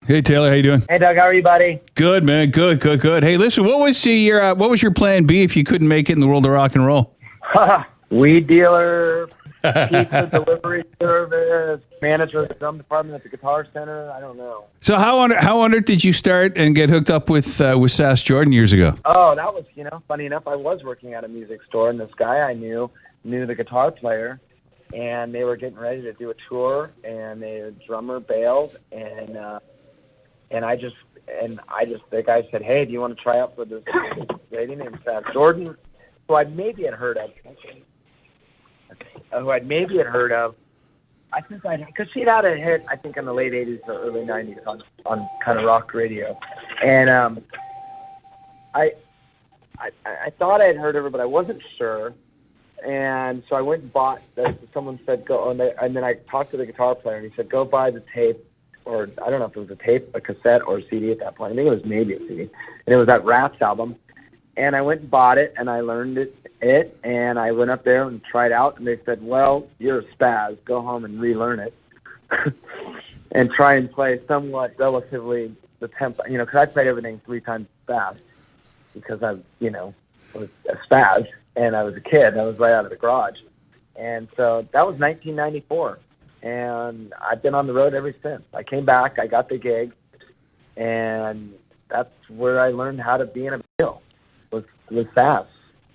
Hey, Taylor, how you doing? Hey, Doug, how are you, buddy? Good, man. Good. Hey, listen, what was your plan B if you couldn't make it in the world of rock and roll? Weed dealer, pizza delivery service, manager of the drum department at the Guitar Center. I don't know. So how on earth did you start and get hooked up with Sas Jordan years ago? Oh, that was, funny enough, I was working at a music store, and this guy I knew the guitar player, and they were getting ready to do a tour, and the drummer bailed, and the guy said, "Hey, do you want to try out for this lady named Sas Jordan?" Who I maybe had heard of. I think because she'd had a hit, I think, in the late 80s or early 90s on kind of rock radio. And I thought I had heard of her, but I wasn't sure. And so I went and bought, someone said, go, and then I talked to the guitar player, and he said, go buy the tape, or I don't know if it was a tape, a cassette, or a CD at that point. I think it was maybe a CD. And it was that Rats album. And I went and bought it, and I learned it, and I went up there and tried out, and they said, well, you're a spaz. Go home and relearn it and try and play somewhat relatively the tempo, because I played everything 3 times fast because I, was a spaz, and I was a kid, and I was right out of the garage. And so that was 1994, and I've been on the road ever since. I came back, I got the gig, and that's where I learned how to be in a bill. With Sas.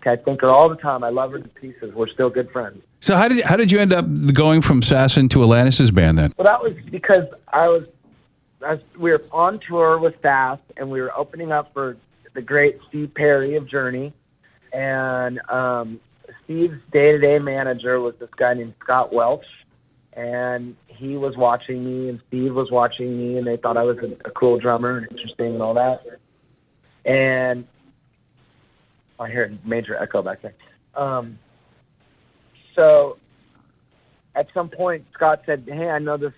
I think her all the time. I love her to pieces. We're still good friends. So how did you end up going from Sas into Atlantis' band then? Well, that was because we were on tour with Sas, and we were opening up for the great Steve Perry of Journey, and Steve's day-to-day manager was this guy named Scott Welch, and he was watching me, and Steve was watching me, and they thought I was a cool drummer and interesting and all that. And I hear a major echo back there. So at some point, Scott said, hey, I know this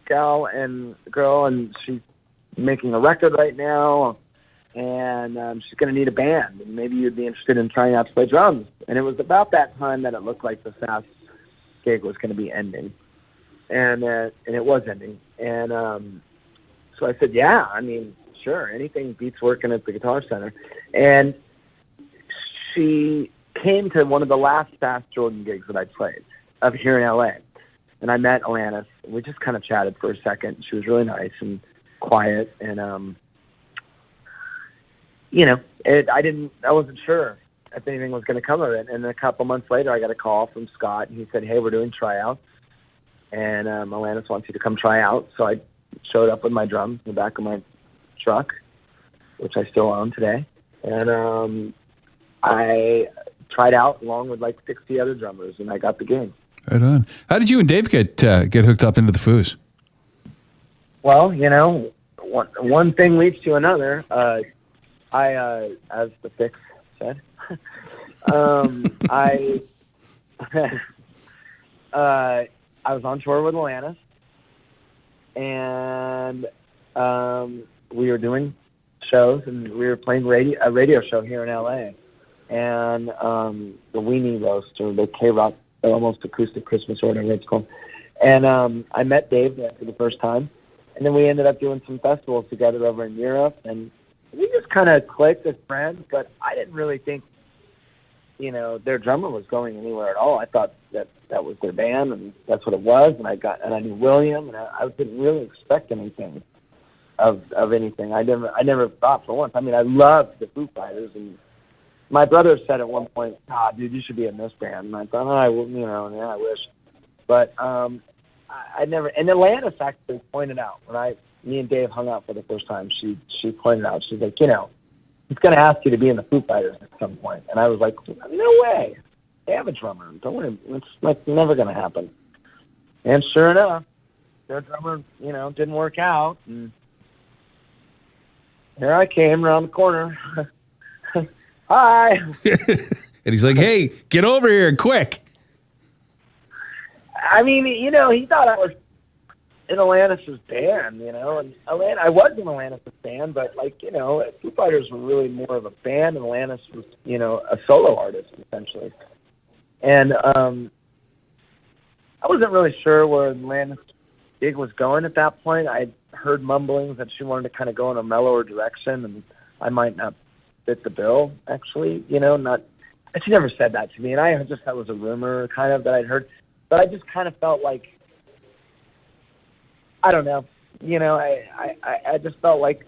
girl, and she's making a record right now, and she's going to need a band, and maybe you'd be interested in trying out to play drums. And it was about that time that it looked like the Sas gig was going to be ending. And it was ending. And so I said, yeah, I mean, sure, anything beats working at the Guitar Center. And she came to one of the last Sas Jordan gigs that I played up here in L.A. And I met Atlantis. We just kind of chatted for a second. She was really nice and quiet. And, I wasn't sure if anything was going to come of it. And a couple months later, I got a call from Scott, and he said, hey, we're doing tryouts, and Atlantis wants you to come try out. So I showed up with my drums in the back of my truck, which I still own today. And I tried out along with like 60 other drummers, and I got the gig. Right on. How did you and Dave get hooked up into the Foos? Well, one thing leads to another. As the Fix said, I was on tour with Atlantis, and we were doing shows, and we were playing a radio show here in LA. And the Weenie Roast, or the K-Rock, almost acoustic Christmas, or whatever it's called. And I met Dave there for the first time. And then we ended up doing some festivals together over in Europe. And we just kind of clicked as friends, but I didn't really think, their drummer was going anywhere at all. I thought that was their band, and that's what it was. And I knew William, and I didn't really expect anything of anything. I never thought for once. I mean, I loved the Foo Fighters, and my brother said at one point, dude, you should be in this band. And I thought, I wish. But I never, and Atlantis actually pointed out, when me and Dave hung out for the first time, she pointed out, she's like, he's going to ask you to be in the Foo Fighters at some point. And I was like, no way. They have a drummer. Don't worry. It's like never going to happen. And sure enough, their drummer, didn't work out. And here I came around the corner. Hi. And he's like, hey, get over here quick. I mean, he thought I was in Atlantis' band, and I was in Atlantis' band, but Foo Fighters were really more of a band, and Atlantis was, a solo artist, essentially. And I wasn't really sure where Atlantis' gig was going at that point. I heard mumblings that she wanted to kind of go in a mellower direction, and I might not fit the bill, actually. She never said that to me, and I just thought it was a rumor kind of that I'd heard. But I just kind of felt like, I don't know, I just felt like,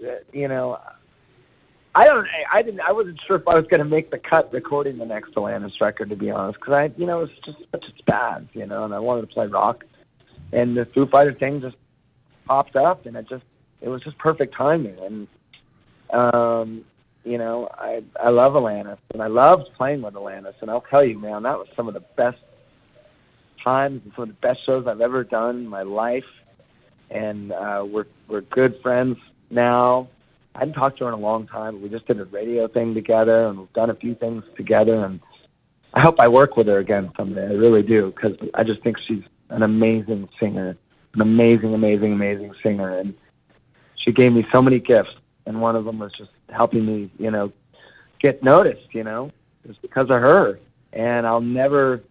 I wasn't sure if I was going to make the cut recording the next Atlantis record, to be honest, because it was just such a spaz, and I wanted to play rock, and the Foo Fighters thing just popped up, and it was just perfect timing, and I love Atlantis, and I loved playing with Atlantis, and I'll tell you, man, that was some of the best times and some of the best shows I've ever done in my life, and we're good friends now. I hadn't talked to her in a long time. We just did a radio thing together, and we've done a few things together, and I hope I work with her again someday. I really do, because I just think she's an amazing singer, an amazing, amazing, amazing singer, and she gave me so many gifts, and one of them was just helping me, get noticed, It was because of her, and I'll never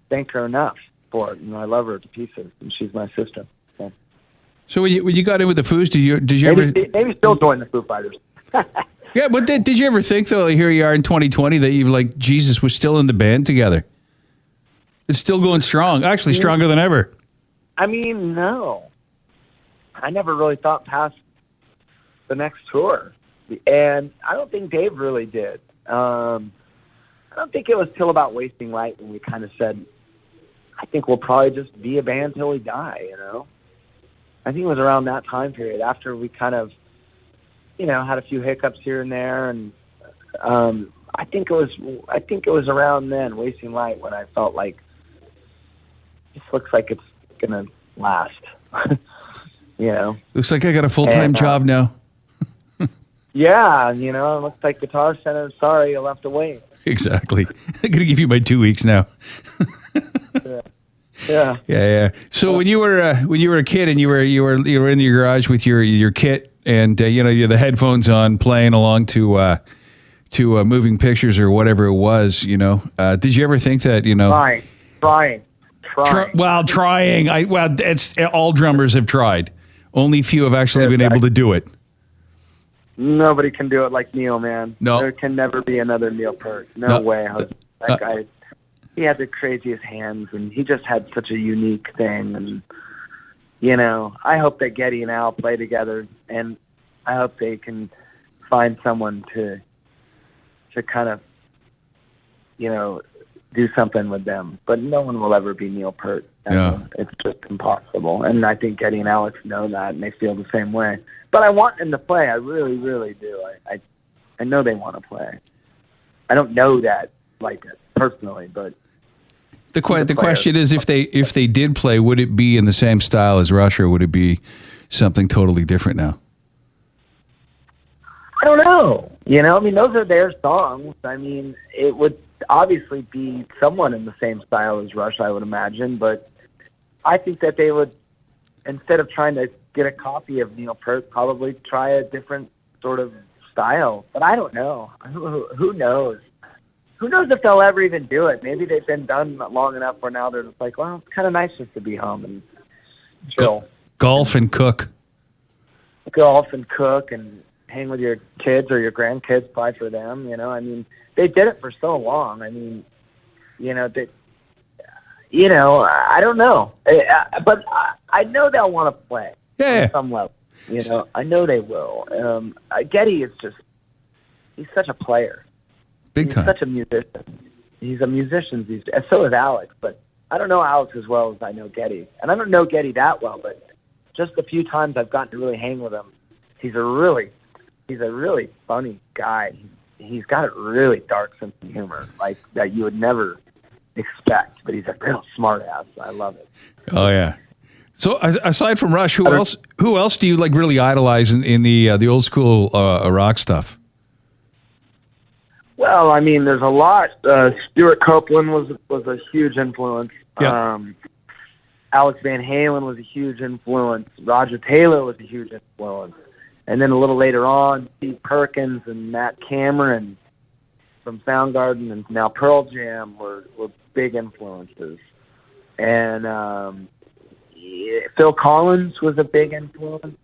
thank her enough for it, and I love her to pieces, and she's my sister. So when you got in with the Foos, did you ever maybe still join the Foo Fighters? Yeah, but did you ever think though? Here you are in 2020 that you like Jesus was still in the band together. It's still going strong, actually stronger than ever. I mean, no, I never really thought past the next tour, and I don't think Dave really did. I don't think it was till about Wasting Light when we kind of said, I think we'll probably just be a band till we die, I think it was around that time period after we kind of, had a few hiccups here and there, and I think it was around then, Wasting Light, when I felt like this looks like it's gonna last. Looks like I got a full-time job now. Yeah, it looks like Guitar Center. Sorry, you'll have to wait. Exactly. I'm gonna give you my 2 weeks now. Yeah. So when you were a kid and you were in your garage with your kit and you had the headphones on playing along to Moving Pictures or whatever it was, did you ever think that trying? Trying. It's all drummers have tried. Only few have actually been able to do it. Nobody can do it like Neil, man. No, there can never be another Neil Peart. No way. That guy. He had the craziest hands, and he just had such a unique thing. And, I hope that Geddy and Al play together, and I hope they can find someone to kind of, do something with them. But no one will ever be Neil Peart. Yeah. It's just impossible. And I think Geddy and Alex know that, and they feel the same way. But I want them to play. I really, really do. I know they want to play. I don't know that like it personally, but the question is, if they did play, would it be in the same style as Rush, or would it be something totally different now? I don't know. Those are their songs. It would obviously be someone in the same style as Rush, I would imagine, but I think that they would, instead of trying to get a copy of Neil Peart, probably try a different sort of style. But I don't know. Who knows? Who knows if they'll ever even do it? Maybe they've been done long enough where now they're just like, well, it's kind of nice just to be home and chill. Golf and cook. Golf and cook and hang with your kids or your grandkids, play for them. They did it for so long. I don't know. But I know they'll want to play on some level. I know they will. Geddy is he's such a player. Big time. He's such a musician. He's a musician. So is Alex, but I don't know Alex as well as I know Geddy. And I don't know Geddy that well, but just the few times I've gotten to really hang with him, he's a really funny guy. He's got a really dark sense of humor, like that you would never expect, but he's a real smart ass. I love it. Oh yeah. So aside from Rush, who else do you like really idolize in the old school rock stuff? Well, there's a lot. Stuart Copeland was a huge influence. Yeah. Alex Van Halen was a huge influence. Roger Taylor was a huge influence. And then a little later on, Steve Perkins and Matt Cameron from Soundgarden and now Pearl Jam were big influences. And Phil Collins was a big influence.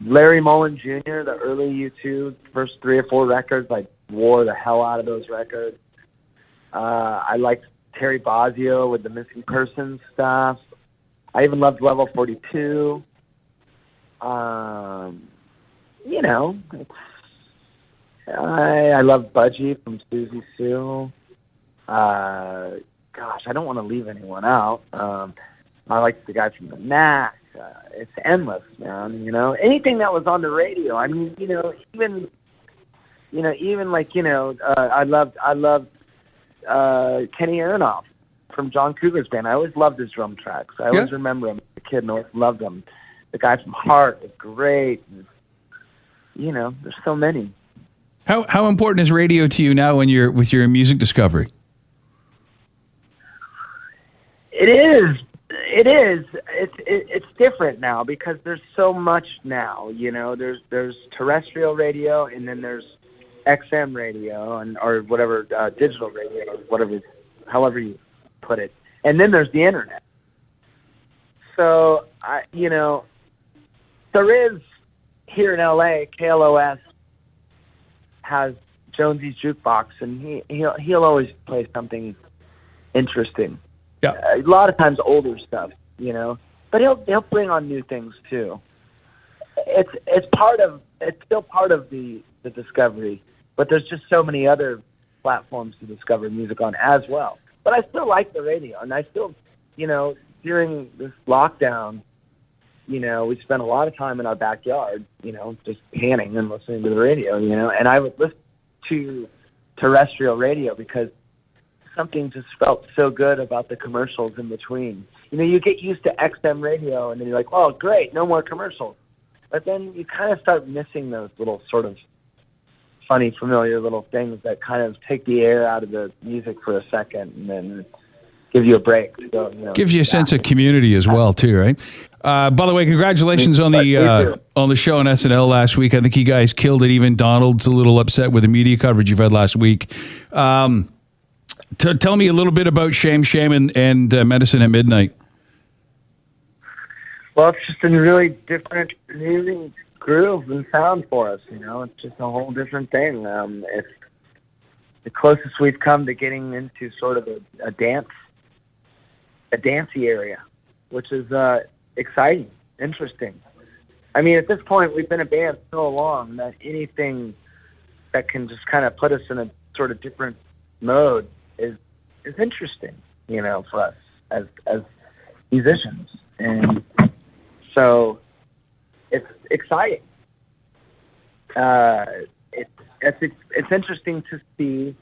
Larry Mullen Jr., the early U2, first 3 or 4 records, I wore the hell out of those records. I liked Terry Bozzio with the Missing Persons stuff. I even loved Level 42. You know, I love Budgie from Susie Sue. Gosh, I don't want to leave anyone out. I like the guy from the Knack. It's endless, man. You know, anything that was on the radio. I mean, even like, I loved Kenny Aronoff from John Cougar's band. I always loved his drum tracks. I always remember him as a kid and always loved him. The guy from Heart was great. And, there's so many. How important is radio to you now when you're with your music discovery? It is. It's different now because there's so much now. There's terrestrial radio, and then there's XM radio or whatever, digital radio, or however you put it, and then there's the internet. So there is here in LA, KLOS has Jonesy's Jukebox, and he'll always play something interesting. Yeah, a lot of times older stuff, but he'll bring on new things too. It's still part of the discovery, but there's just so many other platforms to discover music on as well. But I still like the radio, and I still, during this lockdown, we spent a lot of time in our backyard, just panning and listening to the radio, and I would listen to terrestrial radio because something just felt so good about the commercials in between. You get used to XM radio, and then you're like, oh, great, no more commercials. But then you kind of start missing those little sort of funny, familiar little things that kind of take the air out of the music for a second and then give you a break. So, gives you a sense of community as well, too, right? By the way, congratulations on the show on SNL last week. I think you guys killed it. Even Donald's a little upset with the media coverage you've had last week. Tell me a little bit about Shame and Medicine at Midnight. Well, it's just a really different music groove and sound for us. It's just a whole different thing. It's the closest we've come to getting into sort of a dancey area, which is exciting, interesting. I mean, at this point, we've been a band so long that anything that can just kind of put us in a sort of different mode is interesting, for us as musicians, and so it's exciting. It's interesting to see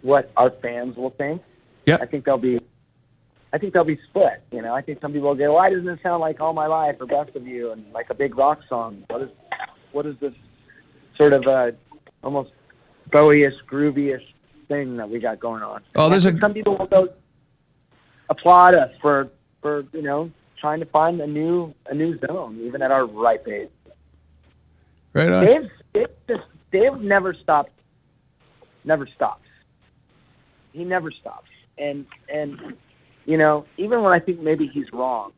what our fans will think. Yeah, I think they'll be split. I think some people will go, "Why doesn't it sound like All My Life or Best of You and like a big rock song? What is this sort of almost Bowie-ish, groovy-ish thing that we got going on?" Oh, some people will go applaud us for trying to find a new zone, even at our ripe age. Right on. Dave never stops. He never stops, and even when I think maybe he's wrong,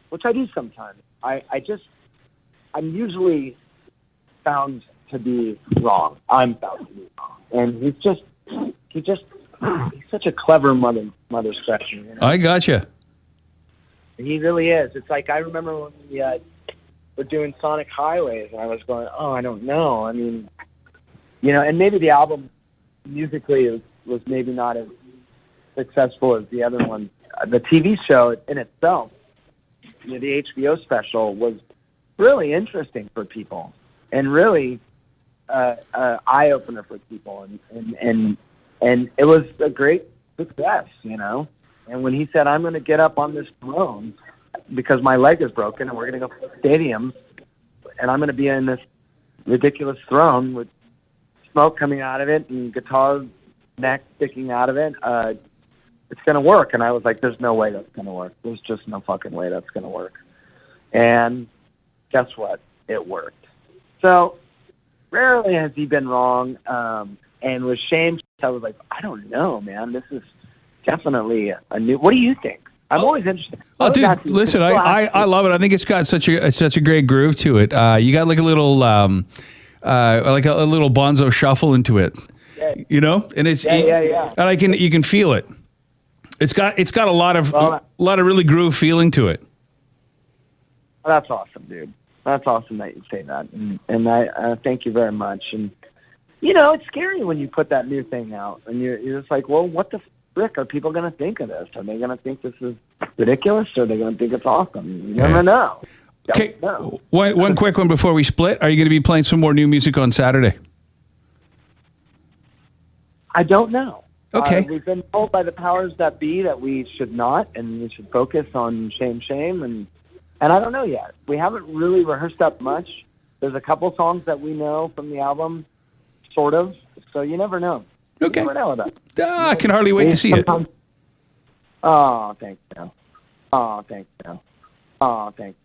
which I do sometimes, I'm usually found to be wrong. I'm found to be wrong, and he's such a clever mother scratcher. I gotcha. He really is. It's like I remember when we were doing Sonic Highways, and I was going, "Oh, I don't know." I mean, and maybe the album musically was maybe not as successful as the other one. The TV show in itself, the HBO special, was really interesting for people and really eye opener for people, and it was a great success, And when he said, "I'm going to get up on this throne because my leg is broken, and we're going to go to stadiums, and I'm going to be in this ridiculous throne with smoke coming out of it and guitar neck sticking out of it, it's going to work." And I was like, "There's no way that's going to work. There's just no fucking way that's going to work." And guess what? It worked. So rarely has he been wrong. And with Shame, I was like, "I don't know, man. This is definitely a new." What do you think? I'm always interested. Oh, dude, listen, I love it. I think it's got such a great groove to it. You got like a little like a little bonzo shuffle into it, you know, and it's and you can feel it. It's got a lot of really groove feeling to it. That's awesome, dude. That's awesome that you say that, and I thank you very much. And you know, it's scary when you put that new thing out, and you're just like, well, what the frick are people going to think of this? Are they going to think this is ridiculous, or are they going to think it's awesome? You never know. Okay, one quick one before we split. Are you going to be playing some more new music on Saturday? I don't know. Okay. We've been told by the powers that be that we should not, and we should focus on shame, and I don't know yet. We haven't really rehearsed up much. There's a couple songs that we know from the album, sort of. So you never know. Okay. You never know about. I can hardly wait to see it. Oh, thank you. Oh, thank you. Oh, thank